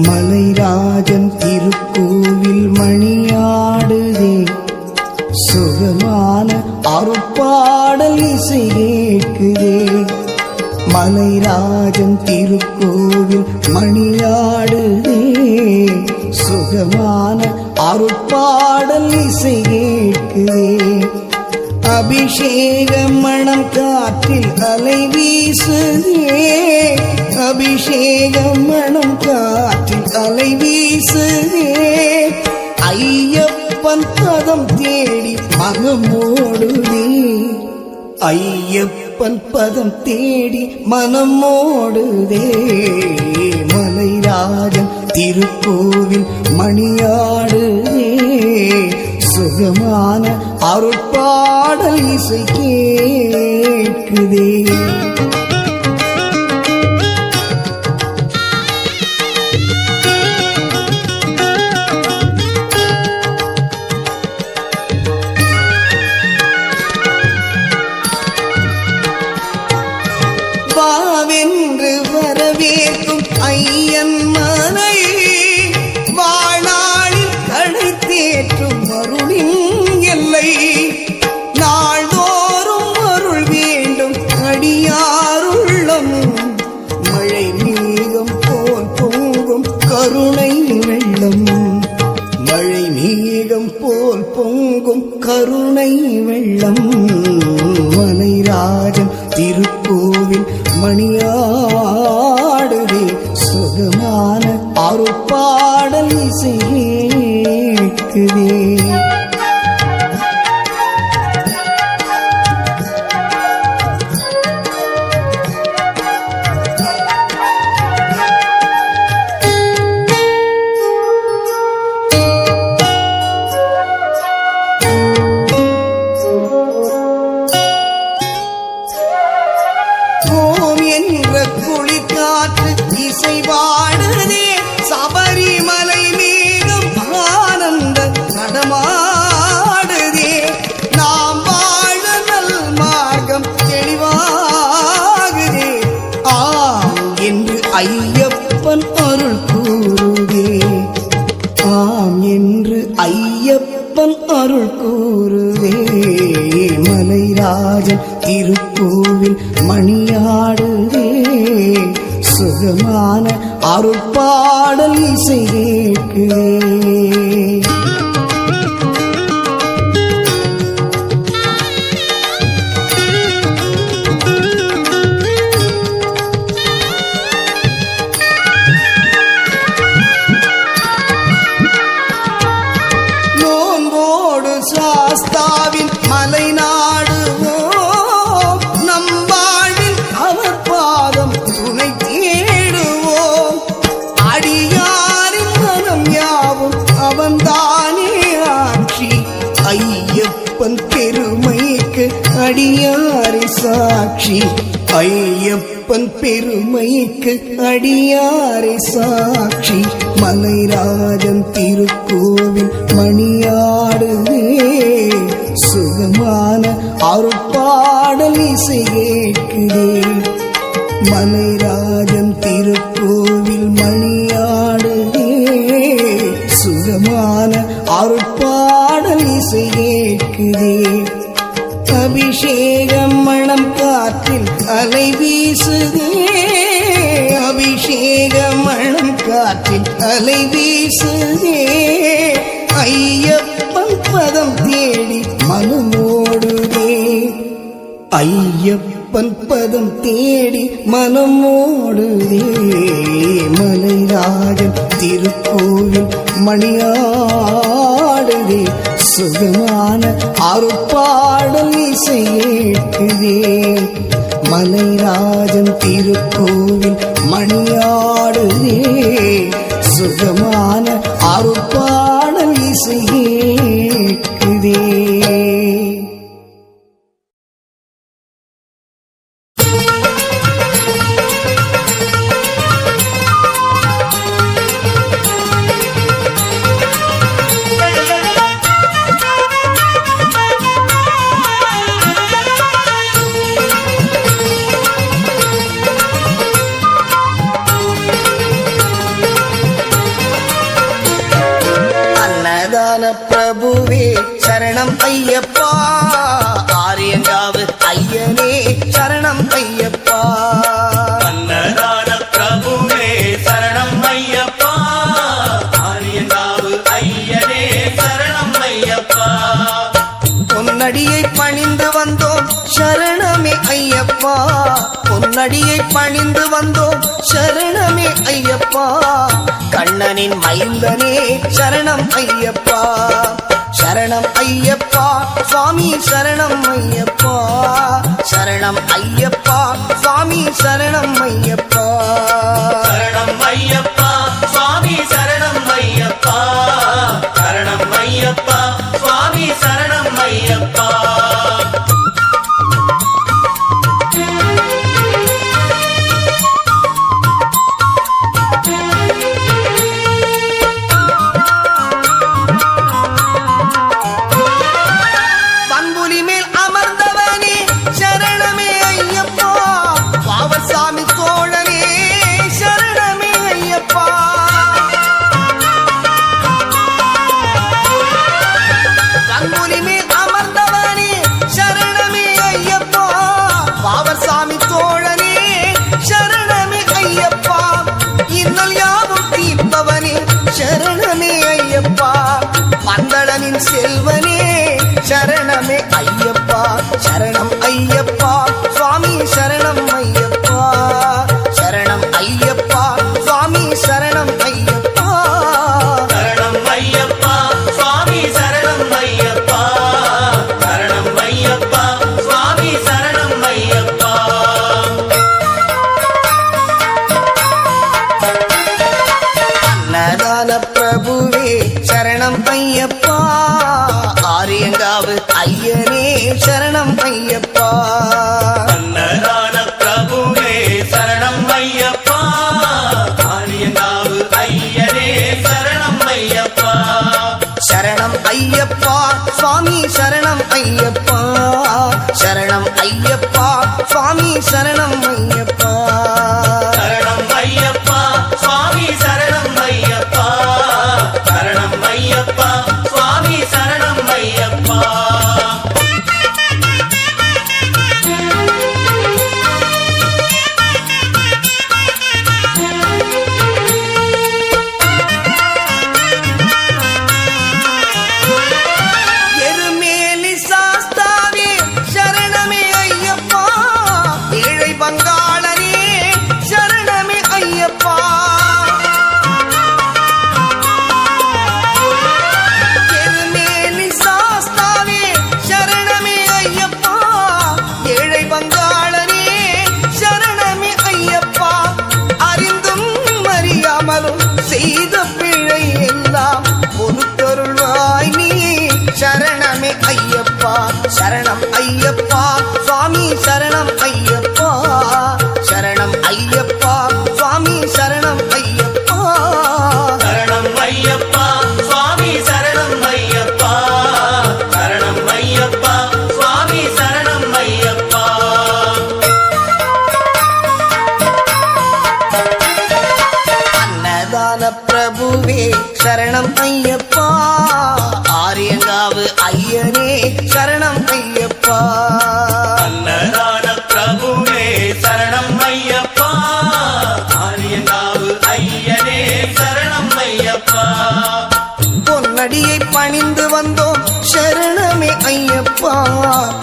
[SPEAKER 1] மலைராஜன் திருக்கோவில் மணியாடுதே சுகமான அருப்பாடல் இசை கேட்குதே. மலைராஜன் திருக்கோவில் மணியாடுதே சுகமான அருப்பாடல் இசை கேட்குதே. அபிஷேக மணம் காற்றில் அலை வீசுதே அபிஷேக மணம் காற்றில் அலை வீசுதே. ஐயப்பன் பதம் தேடி மனமோடுதே ஐயப்பன் பதம் தேடி மனமோடுதே. மலைராஜன் திருக்கோவில் மணியாடுதே சுகமான அருட்பாடல் இசை கேட்குதே. வாவென்று வரவேற்கும் ஐயன் மனை வாழ்நாளில் கடை தேற்றும் அருளின் எல்லை. நாள்தோறும் அருள் வேண்டும் அடியாருள்ளம் மழை மேகம் போல் பொங்கும் கருணை வெள்ளம் மழை மேகம் போல் பொங்கும் கருணை வெள்ளம். மலைராஜன் திருக்கோவில் மணியாடுதே சுகமான அருட்பாடல் இசை கேட்குதே. குளிர்காற்று இசை வாடுதே சபரிமலை மேகம் ஆனந்த நடமாடுதே. நாம் வாழ நல் மார்க்கம் தெளிவாகுதே ஆம் என்று ஐயப்பன் அருள் கூறுதே ஆம் என்று ஐயப்பன் அருள் கூறுதே. மலைராஜன் திருக்கோவில் மணியாடுதே சுகமான அருட்பாடல் இசை கேட்குதே. நோன்போடு சாஸ்தாவின் மலை நாடுவோம் நம் வாழ்வில் அவர் பாதம் துணை தேடுவோம். அடியாரின் மனம் யாவும் அவன்தானே ஆட்சி ஐயப்பன் பெருமைக்கு அடியாரை சாட்சி ஐயப்பன் பெருமைக்கு அடியாரை சாட்சி. மலைராஜன் திருக்கோவில் மணியாடுதே சுகமான அருட்பாடல் இசை கேட்குதே. மலைராஜன் திருக்கோவில் மணியாடுதே சுகமான அருட்பாடல் இசை கேட்குதே. அபிஷேகம் மணம் காற்றில் அலை வீசுதே அபிஷேக மணம் காற்றில் அலை வீசுதே. ஐயப்பன் பதம் தேடி மனமோடுதே ஐயப்பன் பதம் தேடி மனமோடுதே மலைராஜன் திருக்கோவில் மணியாடுதே சுகமான அருப்பாடல் இசை கேட்குதே மலைராஜன் திருக்கோவில் மணியாடுதே சுகமான அருப்பாடல் இசை கேட்குதே. பிரபுவே சரணம் ஐயப்பா ஆரியங்காவு ஐயனே சரணம் ஐயப்பா
[SPEAKER 2] அன்னதான பிரபுவே சரணம் ஐயப்பா ஆரியங்காவு ஐயனே சரணம் ஐயப்பா
[SPEAKER 1] பொன்னடியை பணிந்து வந்தோம் சரணமே ஐயப்பா பொன்னடியை பணிந்து வந்தோம் சரணமே ஐயப்பா கண்ணனின் மைந்தனே சரணம் ஐயப்பா சரணம் ஐயப்பா சுவாமி சரணம் ஐயப்பா சரணம் ஐயப்பா சுவாமி சரணம் ஐயப்பா
[SPEAKER 2] சரணம் ஐயப்பா சுவாமி சரணம் ஐயப்பா சரணம் ஐயப்பா சுவாமி சரணம் ஐயப்பா
[SPEAKER 1] செல்வனே சரணமே ஐயப்பா சரணம் ஐயப்பா சுவாமி சரணம் ஐயப்பா சரணம் ஐயப்பா சுவாமி சரணம் ஐயப்பா
[SPEAKER 2] சரணம் ஐயப்பா சுவாமி சரணம் ஐயப்பா சரணம் ஐயப்பா சுவாமி சரணம் ஐயப்பா
[SPEAKER 1] அன்னதான பிரபுவே சரணம் ஐயப்பா ஆரியங்காவு ஐயனே சரணம் ஐயப்பா
[SPEAKER 2] அன்னதான பிரபுவே சரணம் ஐயப்பா ஆரியங்காவு ஐயனே சரணம் ஐயப்பா
[SPEAKER 1] சரணம் ஐயப்பா சுவாமி சரணம் ஐயப்பா சரணம் ஐயப்பா சுவாமி சரணம் ஐயப்பா
[SPEAKER 2] சரணம் ஐயப்பா சுவாமி சரணம் ஐயப்பா சரணம் ஐயப்பா சுவாமி சரணம் ஐயப்பா
[SPEAKER 1] எருமேலி சாஸ்தாவே சரணமே ஐயப்பா ஏழை பங்காளனே சரணமே ஐயப்பா எருமேலி சாஸ்தாவே சரணமே ஐயப்பா ஏழை பங்காளனே சரணமே ஐயப்பா அறிந்தும் அறியாமலும் செய்த பிழை எல்லாம் பொறுத்தருள்வாய் நீ சரணமே ஐயப்பா சரணம் ஐயப்பா சுவாமி சரணம் ஐயப்பா சரணம் ஐயப்பா சுவாமி சரணம் ஐயப்பா
[SPEAKER 2] சரணம் ஐயப்பா சுவாமி சரணம் ஐயப்பா சரணம் ஐயப்பா சுவாமி சரணம் ஐயப்பா
[SPEAKER 1] அன்னதான பிரபுவே சரணம் ஐயப்பா ஆரியங்காவு ஐயனே சரணம் ஐயப்பா
[SPEAKER 2] அன்னதான பிரபுவே சரணம் ஐயப்பா ஆரியங்காவு ஐயனே சரணம் ஐயப்பா
[SPEAKER 1] பொன்னடியை பணிந்து வந்தோம் சரணமே ஐயப்பா,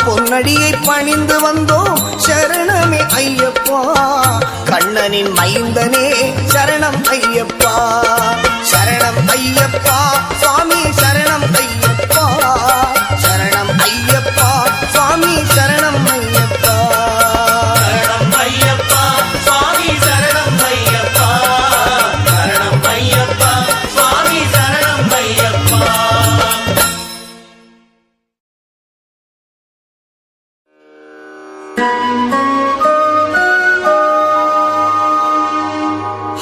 [SPEAKER 1] பொன்னடியை பணிந்து வந்தோம் சரணமே ஐயப்பா, கண்ணனின் மைந்தனே சரணம் ஐயப்பா, சரணம் ஐயப்பா சுவாமி சரணம் ஐயப்பா, சரணம் ஐயப்பா சுவாமி சரணம் ஐயப்பா,
[SPEAKER 2] சரணம் ஐயப்பா சுவாமி சரணம் ஐயப்பா, சரணம் ஐயப்பா சுவாமி சரணம் ஐயப்பா.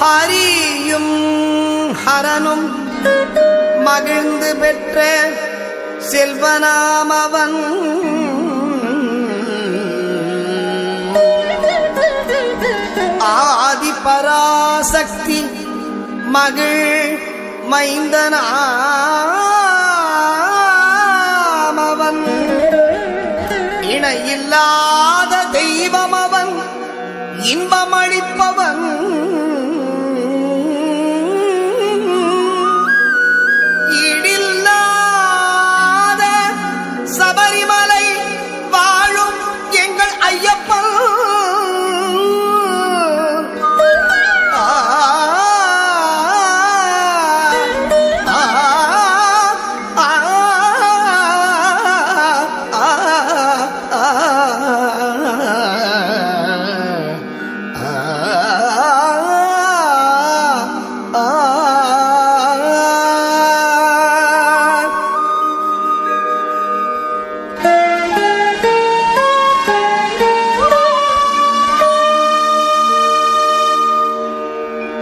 [SPEAKER 1] ஹரியும் ஹரனும் மகிழ்ந்து பெற்ற செல்வனாமவன், ஆதி பராசக்தி மகிழ் மைந்தனாமவன், இணையில்லாத தெய்வம் அவன், இன்பமளிப்பவன், ஈடில்லாத சபரிமலை வாழும் எங்கள் ஐயப்பன்,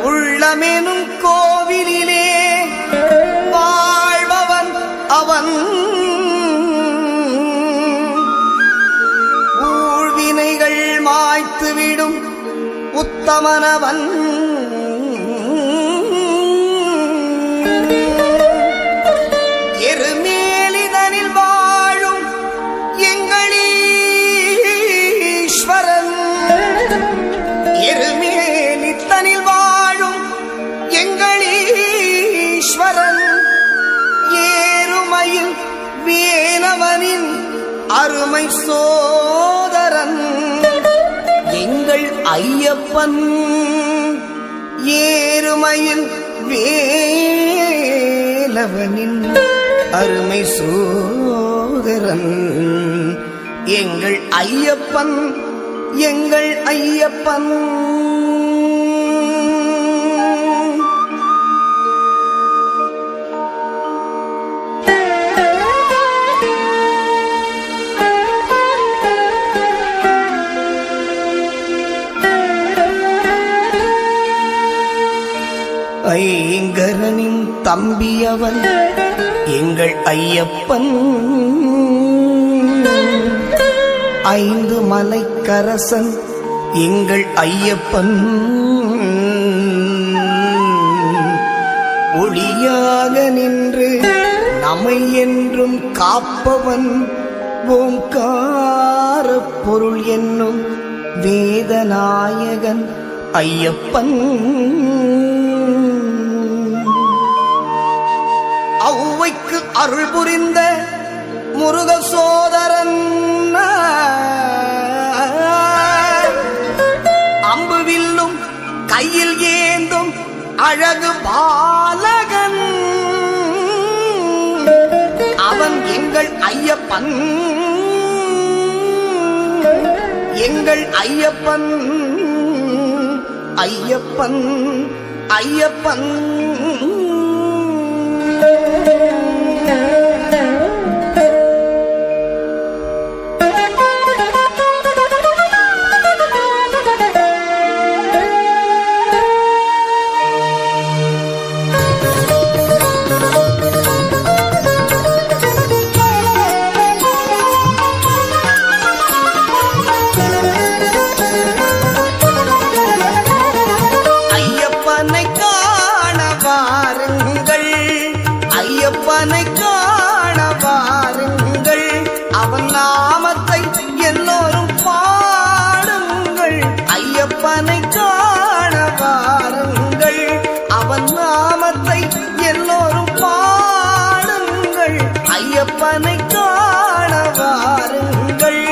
[SPEAKER 1] உள்ளமெனும் கோவிலிலே வாழ்பவன் அவன், ஊழ்வினைகள் மாய்த்துவிடும் உத்தமனவன், எருமேலிதனில் வாழும் எங்களீஸ்வரன், எருமேலித்தனில் வாழும் எங்களீஸ்வரன், ஏறுமையில் வேலவனின் அருமை சோதரன் எங்கள் ஐயப்பன், ஏறுமையில் வேலவனின் அருமை சோதரன் எங்கள் ஐயப்பன், எங்கள் ஐயப்பன். ஐங்கரனின் தம்பியவன் எங்கள் ஐயப்பன், ஐந்து மலைக்கரசன் எங்கள் ஐயப்பன், ஒளியாக நின்று நம்மை என்றும் காப்பவன், ஓங்கார பொருள் என்னும் வேதநாயகன் ஐயப்பன், ஔவைக்கு அருள் புரிந்த முருக சோதரன், அம்புவில்லும் கையில் ஏந்தும் அழகு பாலகன் அவன் எங்கள் ஐயப்பன், எங்கள் ஐயப்பன், ஐயப்பன், ஐயப்பன். ஐயப்பனை காண வாருங்கள், ஐயப்பனை காண காண வாருங்கள்.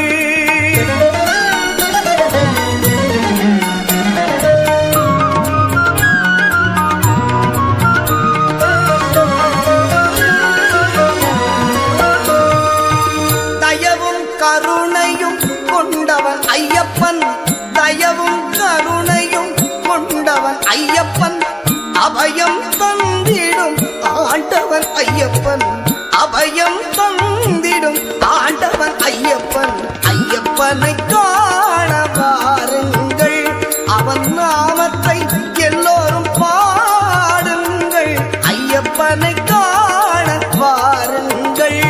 [SPEAKER 1] தயவும் கருணையும் கொண்டவன் ஐயப்பன், தயவும் கருணையும் கொண்டவன் ஐயப்பன், அபயம் தந்திடும் ஆண்டவன் ஐயப்பன், அபயம் தந்திடும் ஆண்டவன் ஐயப்பன். ஐயப்பனை காண வாருங்கள், அவன் நாமத்தை எல்லோரும் பாடுங்கள். ஐயப்பனை காண வாருங்கள்.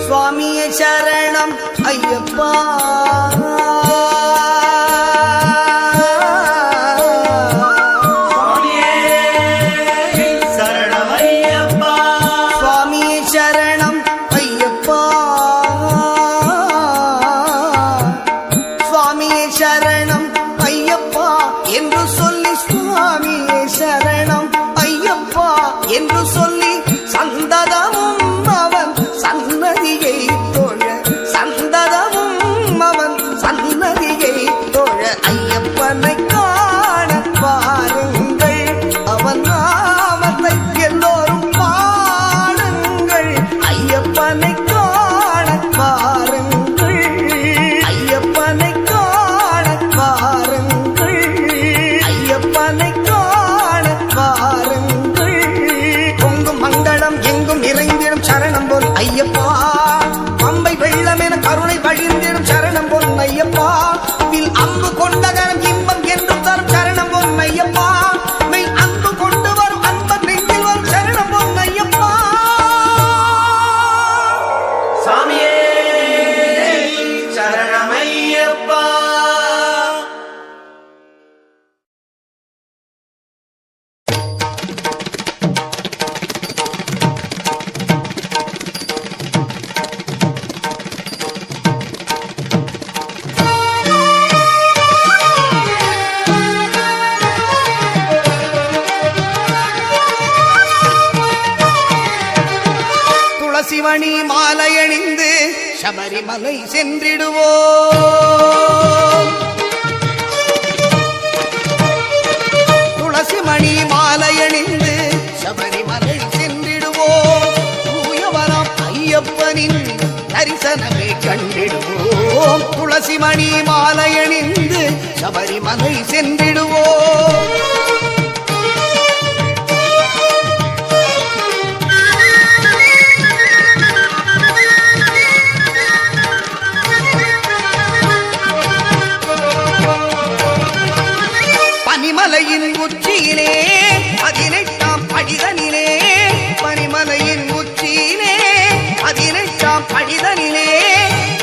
[SPEAKER 1] சுவாமியே சரணம் ஐயப்பா,
[SPEAKER 2] சுவாமியே சரணம் ஐயப்பா,
[SPEAKER 1] சுவாமியே சரணம் ஐயப்பா, சுவாமியே சரணம் ஐயப்பா என்று சொல்லி, சுவாமியே சரணம் ஐயப்பா என்று சொல்லி சந்ததமும் அவன் சன்னதியை தொழ, சந்ததமும் அவன் சன்னதியை தொழ. ஐயப்பனை காண வாருங்கள், அவன் நாமத்தை எல்லோரும் பாடுங்கள். ஐயப்பனை காண வாருங்கள், ஐயப்பனை காண வாருங்கள், ஐயப்பனை காண வாருங்கள். பொங்கும் மங்களம் எங்கும் நிறைந்திடும் சரணம் போல் ஐயப்பா, பம்பை வெள்ளம் என கருணை வழிந்திடும் சரணம் போல் ஐயப்பா. வில் அம்பு கொண்டகரம் இன்பம் என்றும் தரும் சரணம் போல் ஐயப்பா. மெய் அன்பு கொண்டு வரும் அன்பன் நெஞ்சில் வரும் சரணம் போல் ஐயப்பா.
[SPEAKER 2] சாமியே சரணம் ஐயப்பா.
[SPEAKER 1] துளசிமணி மாலையணிந்து சபரிமலை சென்றிடுவோம். துளசிமணி மாலையணிந்து சபரிமலை சென்றிடுவோம். தூயவராம் ஐயப்பனின் தரிசனமே கண்டிடுவோம். துளசிமணி மாலையணிந்து சபரிமலை சென்றிடுவோம். பனிமலையின் உச்சியிலே 18ஆம் படிதனிலே, பனிமலையின் உச்சியிலே 18ஆம் படிதனிலே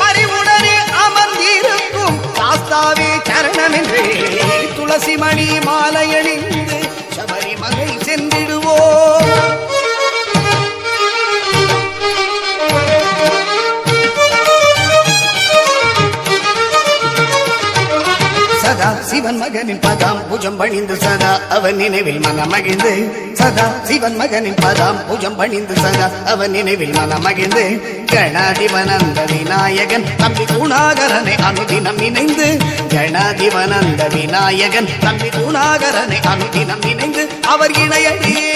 [SPEAKER 1] பரிவுடனே அமர்ந்திருக்கும் சாஸ்தாவே சரணமென்றே துளசிமணி மாலையணிந்து சபரிமலை சென்றிடுவோம். சதா சிவன் மகனின் பதாம் பூஜம் பணிந்து சதா அவன் நினைவில் மனமகிழ்ந்து, சதா சிவன் மகனின் பதாம் பூஜம் பணிந்து சதா அவன் நினைவில் மனமகிழ்ந்து, கணாதிபனந்த விநாயகன் தம்பி குணாகரனை அனுதினம் இணைந்து, கணாதிபனந்த விநாயகன் தம்பி குணாகரனை அனுதினம் இணைந்து, அவர் இணையடியே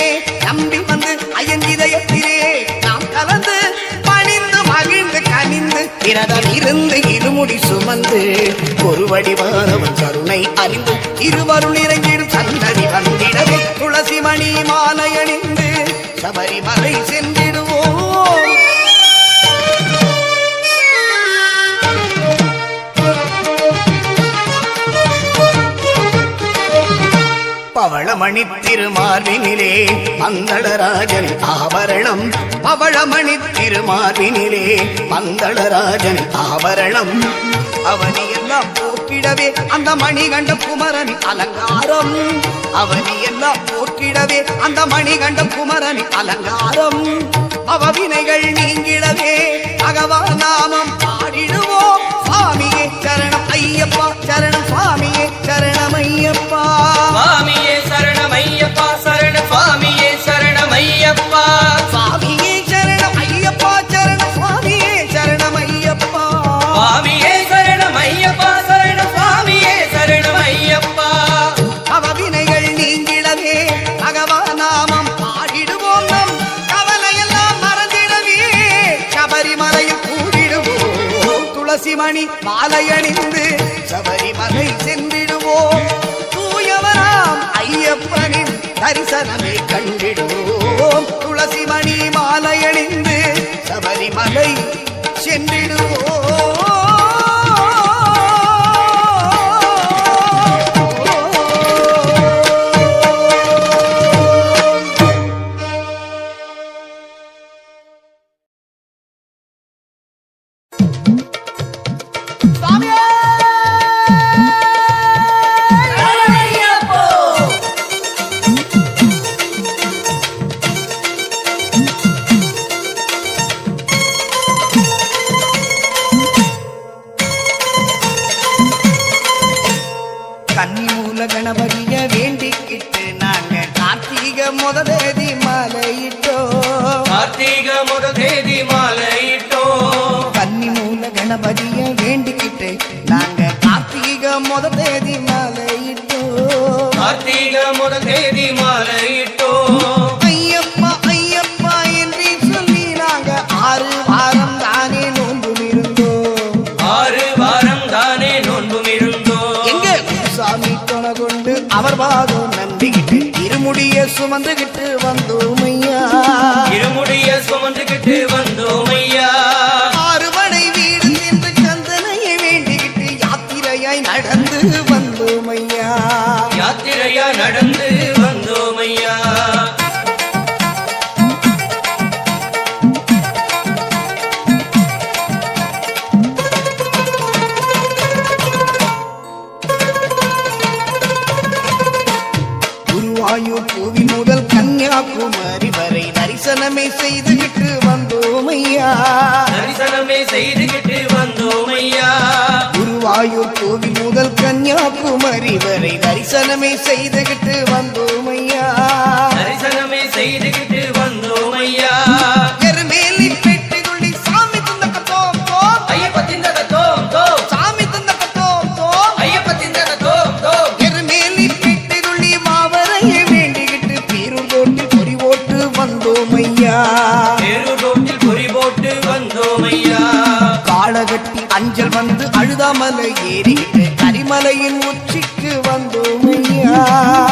[SPEAKER 1] நம்பி வந்து அயங்கிதயத்திலே நாம் கலந்து பணிந்து மகிழ்ந்து கனிந்து விரதம் இருந்து இருமுடி சுமந்து ஒரு வடிவானவன் கருணை அறிந்து இருவருள் இறங்கிடும் சன்னதி வந்திடவே துளசிமணி மாலையணிந்து சபரிமலை சென்றிடுவோம். பவளமணி திருமார்பினிலே மங்களராஜன் ஆபரணம், பவளமணி திருமார்பினிலே மங்களராஜன் ஆபரணம், அவனியெல்லாம் போக்கிடவே அந்த மணிகண்ட குமரன் அலங்காரம், அவனியெல்லாம் போக்கிடவே அந்த மணிகண்ட குமரன் அலங்காரம், அவவினைகள் நீங்கிடவே பகவான் நாமம் பாடிடுவோம். மணி மாலையணிந்து சபரிமலை சென்றிடுவோம். தூயவராம் ஐயப்பனின் தரிசனமே கண்டிடுவோம். துளசி மணி மாலையணிந்து சபரிமலை சென்றிடுவோம். கன்னிமூல கணபதிய வேண்டிக்கிட்டு நாங்க கார்த்திகை முத தேதி மாலையிட்டோம்.
[SPEAKER 3] கார்த்திகை முதல் தேதி மாலையிட்டோம்.
[SPEAKER 1] கன்னிமூல கணபதிய வேண்டிக்கிட்டு நாங்க கார்த்திகை முத தேதி மாலையிட்டோம்.
[SPEAKER 3] கார்த்திகை முதல் தேதி மாலையிட்டோம்.
[SPEAKER 1] ஐயப்பா ஐயப்பா என்று சொல்லி நாங்க 6 வாரம் தானே நோன்பும் இருந்தோம்.
[SPEAKER 3] 6 வாரம் தானே நோன்பும் இருந்தோம்.
[SPEAKER 1] எங்க சாமி துணை கொண்டு அவர் பாதம் நம்பிக்கிட்டு இருமுடிய சுமந்துகிட்டு வந்தோம் ஐயா.
[SPEAKER 3] இருமுடிய சுமந்துகிட்டு வந்தோம் ஐயா.
[SPEAKER 1] ஆறுபடை வீடு சென்று சந்தனையை வேண்டிக்கிட்டு யாத்திரையாய் நடந்து வந்தோம் ஐயா.
[SPEAKER 3] யாத்திரையா நடந்து வந்தோம் ஐயா.
[SPEAKER 1] குருவாயூர் பூவி முதல் கன்னியாகுமரி வரை தரிசனமே செய்துகிட்டு வந்தோம் ஐயா.
[SPEAKER 3] தரிசனமே செய்துகிட்டு வந்தோம் ஐயா.
[SPEAKER 1] குருவாயூர் கோவில் முதல் கன்னியாகுமரி வரை தரிசனமே செய்துகிட்டு வந்தோம் ஐயா.
[SPEAKER 3] தரிசனமே செய்துகிட்டு வந்தோம் ஐயா.
[SPEAKER 1] எருமேலி பெட்டிதுள்ளி சாமி துந்தக்கத்தோம் தோம்.
[SPEAKER 3] ஐயப்ப திந்தக தோம் தோம்.
[SPEAKER 1] சாமி துந்தக்கத்தோம் தோம்.
[SPEAKER 3] ஐயப்ப திந்தக தோம் தோம்.
[SPEAKER 1] எருமேலி பெட்டிதுள்ளி மாவரையை வேண்டிக்கிட்டு பேருந்தோட்டில் பொறி ஓட்டு வந்தோம் ஐயா.
[SPEAKER 3] பேருரோட்டில் பொறி போட்டு வந்தோம் ஐயா.
[SPEAKER 1] காளகட்டி அஞ்சல் வந்து அழுதாமலை ஏறிக்கிட்டு கரிமலையின் உச்சிக்கு வந்தோம் ஐயா.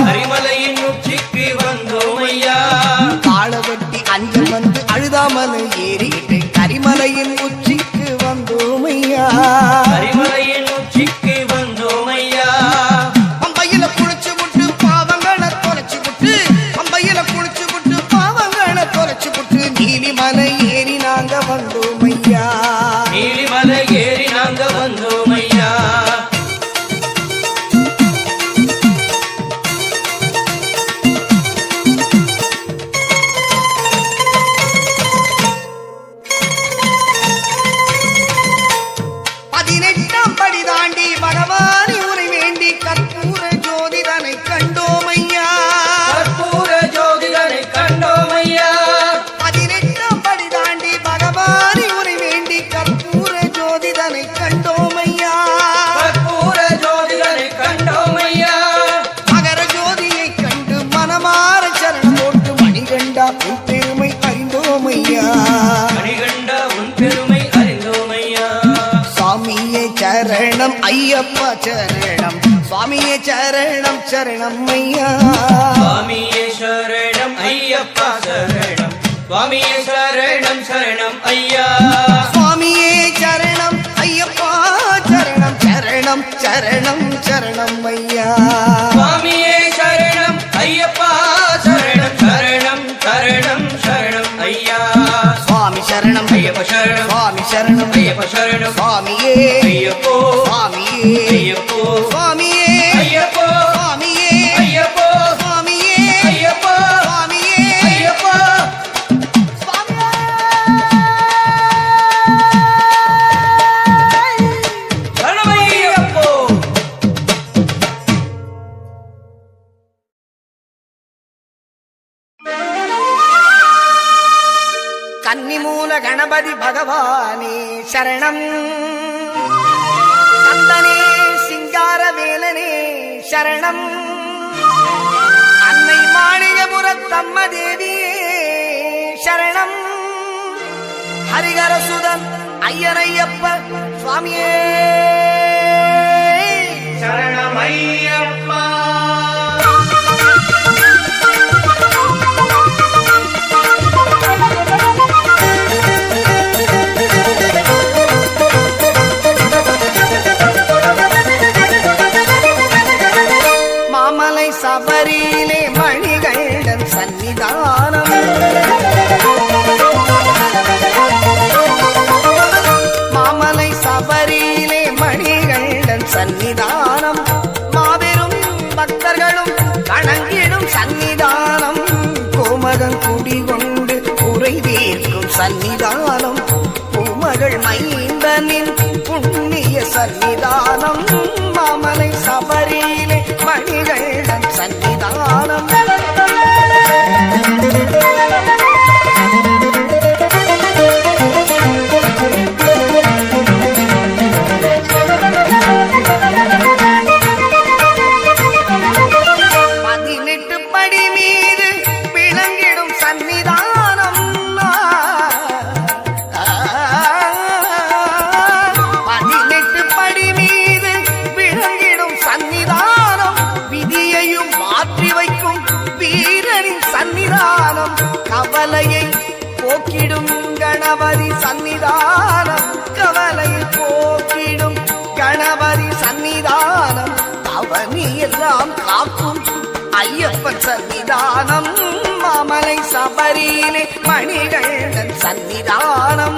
[SPEAKER 3] கரிமலையின் உச்சிக்கு வந்தோம் ஐயா.
[SPEAKER 1] காளகட்டி அஞ்சல் வந்து அழுதாமலை ஏறிக்கிட்டு கரிமலையின் உச்சிக்கு வந்தோம் ஐயா.
[SPEAKER 3] கரிமலையின் உச்சிக்கு வந்தோம் ஐயா.
[SPEAKER 1] பம்பையில குளிச்சு விட்டு பாவங்களை தொலைச்சு விட்டு பம்பையில குளிச்சு விட்டு பாவங்களை தொலைச்சு விட்டு நீலிமலை ஏறி நாங்க வந்தோம் ஐயா.
[SPEAKER 3] நீலிமலை ஏறி நாங்க வந்தோம் ஐயா.
[SPEAKER 1] பதினெட்டாம் படி தாண்டி பகவானி உரை வேண்டி கற்பூர ஜோதிதனை கண்டோம் ஐயா.
[SPEAKER 3] கற்பூர ஜோதிடனை கண்டோம் ஐயா.
[SPEAKER 1] 18ஆம் படி தாண்டி பகவானி உரை வேண்டி கற்பூர ஜோதிதனை கண்டோம் ஐயா.
[SPEAKER 3] கற்பூர ஜோதிடனை கண்டோம் ஐயா.
[SPEAKER 1] மகர ஜோதியை கண்டு மனமாற சரணம் போட்டு மணிகண்டா உன் பெருமை அறிந்தோம் ஐயா.
[SPEAKER 3] மணிகண்ட உன் பெருமை அறிந்தோம் ஐயா.
[SPEAKER 1] சுவாமியே சரணம் ஐயப்பா சரணம் சுவாமியே சரணம் சரணம் ஐயா.
[SPEAKER 3] சுவாமியே சரணம் ஐயப்பா சரணம். சுவாமியே சரணம் சரணம் ஐயா.
[SPEAKER 1] சுவாமியே சரணம் ஐயப்பா சரணம் சரணம் சரணம் சரணம் ஐயா.
[SPEAKER 3] சுவாமியே சரணம் ஐயப்பா சரணம் சரணம் சரணம் சரணம் ஐயா.
[SPEAKER 1] சுவாமி சரணம்
[SPEAKER 3] ஐயப்ப சரணம்.
[SPEAKER 1] சுவாமி சரணம்
[SPEAKER 3] ஐயப்ப சரணம்.
[SPEAKER 1] சுவாமியே
[SPEAKER 3] ஐயப்போ.
[SPEAKER 1] சுவாமியே
[SPEAKER 3] ஐயப்போ.
[SPEAKER 1] சுவாமியே
[SPEAKER 3] ஐயப்போ.
[SPEAKER 1] சுவாமியே
[SPEAKER 3] ஐயப்போ.
[SPEAKER 1] சுவாமியே
[SPEAKER 3] ஐயப்போ.
[SPEAKER 1] சுவாமியே
[SPEAKER 3] ஐயப்போ. சரணமையப்போ.
[SPEAKER 1] கன்னிமூல கணபதி பகவானே சரணம். கந்தனே சிங்கார வேலனே சரணம். அன்னை மாளிகபுரத்தம்ம தேவியே சரணம். ஹரிகரசுதன் ஐயனையப்ப சுவாமியே
[SPEAKER 2] சரணமையப்பா.
[SPEAKER 1] மாமலை சபரியிலே மணிகண்டன் சன்னிதானம் மாமலை சபரியிலே மணிகண்டன் சன்னிதானம் மாபெரும் பக்தர்களும் வணங்கிடும் சன்னிதானம் கோமகன் குடிகொண்டு குறை தீர்க்கும் சன்னிதானம் பூமகள் மைந்தனின் புண்ணிய சன்னிதானம் மாமலை சபரியிலே மணிகண்டன் சன்னிதானம் பதினெட்டு படி மீது விளங்கிடும் சன்னிதானம் பதினெட்டு படி மீது விளங்கிடும் சன்னிதானம் விதியையும் மாற்றி வைக்கும் வீரனின் சன்னிதானம் கவலையை போக்கிடும் கணபதி சன்னிதானம் கவலையை போக்கிடும் கணபதி சன்னிதானம் அவனி எல்லாம் காக்கும் ஐயப்பன் சன்னிதானம் மாமலை சபரியிலே மணிகண்டன் சன்னிதானம்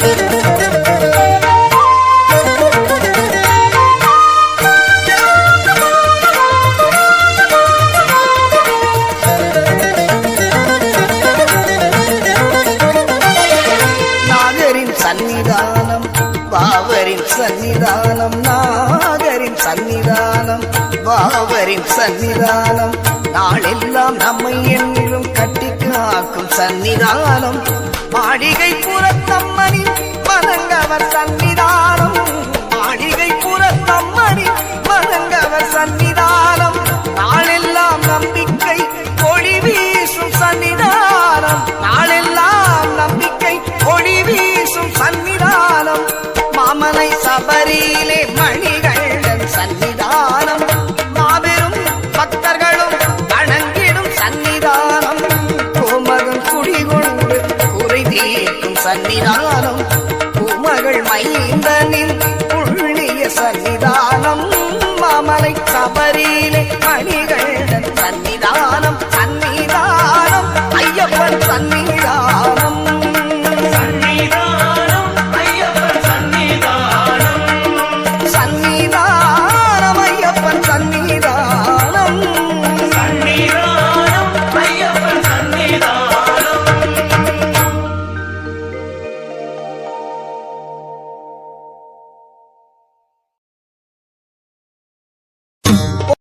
[SPEAKER 1] நாகரின் சன்னிதானம் பாவரின் சன்னிதானம் நாகரின் சன்னிதானம் பாவரின் சன்னிதானம் நாளெல்லாம் நம்மை என்றும் கட்டி காக்கும் சன்னிதானம் மாளிகை புறத்தம்மணி மதங்கவர் சன்னிதானம் மாளிகை புறத்தம்மணி மதங்கவர் சன்னிதானம் நாளெல்லாம் நம்பிக்கை ஒளி வீசும் சன்னிதானம் நாளெல்லாம் நம்பிக்கை ஒளி வீசும் சன்னிதானம் மாமலை சபரியிலே மணிகண்டன் சன்னிதானம் மாபெரும் பக்தர்களும் வணங்கிடும் சன்னிதானம் கோமகன் குடிகொண்டு குறை தீர்க்கும் சன்னிதானம் பூமகள் மைந்தனின் புண்ணிய சன்னிதானம் மாமலை சபரியிலே மணிகண்டன் சன்னிதானம் சன்னிதானம் ஐயப்பன் சன்னிதானம்